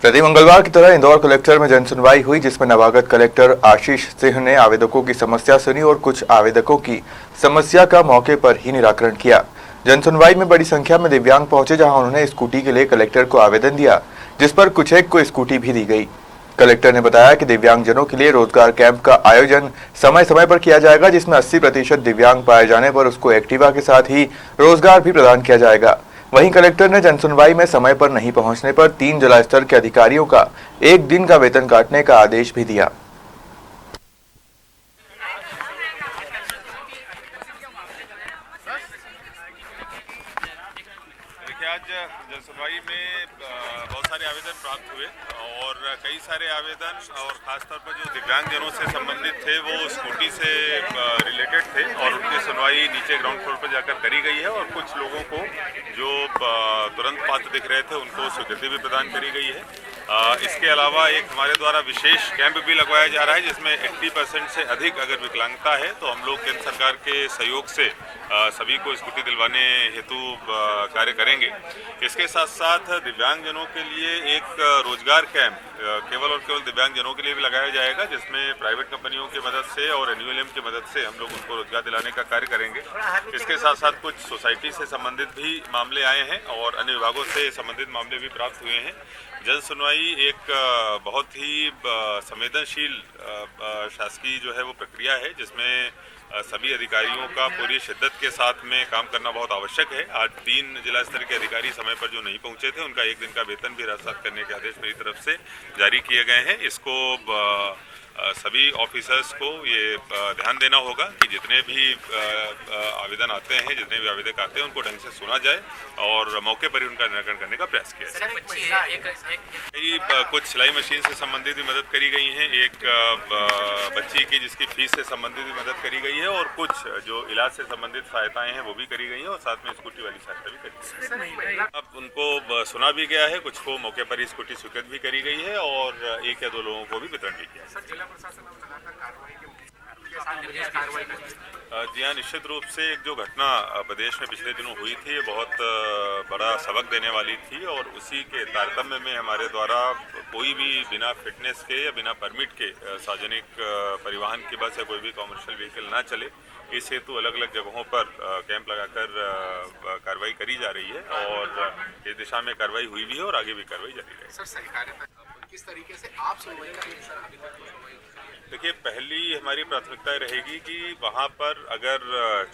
प्रति मंगलवार की तरह इंदौर कलेक्टर में जनसुनवाई हुई, जिसमें नवागत कलेक्टर आशीष सिंह ने आवेदकों की समस्या सुनी और कुछ आवेदकों की समस्या का मौके पर ही निराकरण किया। जनसुनवाई में बड़ी संख्या में दिव्यांग पहुंचे, जहां उन्होंने स्कूटी के लिए कलेक्टर को आवेदन दिया, जिस पर कुछ एक को स्कूटी भी दी गई। कलेक्टर ने बताया कि दिव्यांगजनों के लिए रोजगार कैंप का आयोजन समय समय पर किया जाएगा, जिसमें 80% दिव्यांग पाए जाने पर उसको एक्टिवा के साथ ही रोजगार भी प्रदान किया जाएगा। वहीं कलेक्टर ने जनसुनवाई में समय पर नहीं पहुंचने पर 3 जिला स्तर के अधिकारियों का 1 दिन का वेतन काटने का आदेश भी दिया। देखिए, आज जनसुनवाई में बहुत सारे आवेदन प्राप्त हुए और कई सारे आवेदन और खासतौर पर जो दिव्यांगजनों से संबंधित थे वो स्कूटी से रिलेटेड थे और उनकी सुनवाई नीचे ग्राउंड फ्लोर पर जाकर करी गई है और कुछ लोगों को जो तुरंत पात्र दिख रहे थे उनको स्वीकृति भी प्रदान करी गई है। इसके अलावा एक हमारे द्वारा विशेष कैंप भी लगवाया जा रहा है, जिसमें 80% से अधिक अगर विकलांगता है तो हम लोग केंद्र सरकार के सहयोग से सभी को स्कूटी दिलवाने हेतु कार्य करेंगे। इसके साथ साथ दिव्यांगजनों के लिए एक रोजगार कैंप केवल और केवल दिव्यांगजनों के लिए भी लगाया जाएगा, जिसमें प्राइवेट कंपनियों की मदद से और NULM की मदद से हम लोग उनको रोजगार दिलाने का कार्य करेंगे। इसके साथ साथ कुछ सोसाइटी से संबंधित भी मामले आए हैं और अन्य विभागों से संबंधित मामले भी प्राप्त हुए हैं। जन सुनवाई एक बहुत ही संवेदनशील शासकीय जो है वो प्रक्रिया है, जिसमें सभी अधिकारियों का पूरी शिद्दत के साथ में काम करना बहुत आवश्यक है। आज 3 जिला स्तर के अधिकारी समय पर जो नहीं पहुंचे थे उनका 1 दिन का वेतन भी राजसात करने के आदेश मेरी तरफ से जारी किए गए हैं। इसको सभी ऑफिसर्स को ये ध्यान देना होगा कि जितने भी आवेदन आते हैं, जितने भी आवेदक आते हैं, उनको ढंग से सुना जाए और मौके पर ही उनका निराकरण करने का प्रयास किया जाए। कुछ सिलाई मशीन से संबंधित भी मदद करी गई है, एक बच्ची की जिसकी फीस से संबंधित भी मदद करी गई है और कुछ जो इलाज से संबंधित सहायताएं हैं वो भी करी गई हैं और साथ में स्कूटी वाली सहायता भी करी गई है। अब उनको सुना भी गया है, कुछ को मौके पर ही स्कूटी स्वीकृत भी करी गई है और 1 या 2 लोगों को भी वितरण भी किया है। जी हाँ, निश्चित रूप से एक जो घटना प्रदेश में पिछले दिनों हुई थी, ये बहुत बड़ा सबक देने वाली थी और उसी के तारतम्य में हमारे द्वारा कोई भी बिना फिटनेस के या बिना परमिट के सार्वजनिक परिवहन की बस या कोई भी कॉमर्शियल व्हीकल ना चले, इस हेतु अलग अलग जगहों पर कैंप लगाकर कार्रवाई करी जा रही है और इस दिशा में कार्रवाई हुई भी है और आगे भी कार्रवाई जारी रहेगी। सर, सहकारिता किस तरीके से आप सुनवाई करेंगे सर? अभी तक देखिए, पहली हमारी प्राथमिकता रहेगी कि वहाँ पर अगर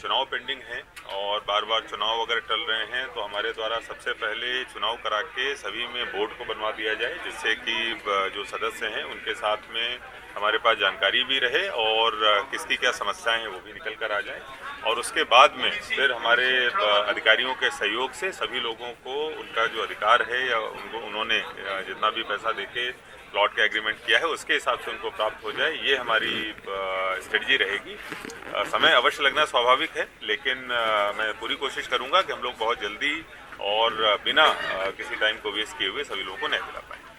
चुनाव पेंडिंग है और बार बार चुनाव अगर टल रहे हैं तो हमारे द्वारा सबसे पहले चुनाव करा के सभी में बोर्ड को बनवा दिया जाए, जिससे कि जो सदस्य हैं उनके साथ में हमारे पास जानकारी भी रहे और किसकी क्या समस्याएं हैं वो भी निकल कर आ जाए और उसके बाद में फिर हमारे अधिकारियों के सहयोग से सभी लोगों को उनका जो अधिकार है या उन्होंने जितना भी पैसा देके प्लॉट का एग्रीमेंट किया है उसके हिसाब से उनको प्राप्त हो जाए, ये हमारी स्ट्रेटजी रहेगी। समय अवश्य लगना स्वाभाविक है, लेकिन मैं पूरी कोशिश करूंगा कि हम लोग बहुत जल्दी और बिना किसी टाइम को वेस्ट किए हुए सभी लोगों को न्याय दिला पाएं।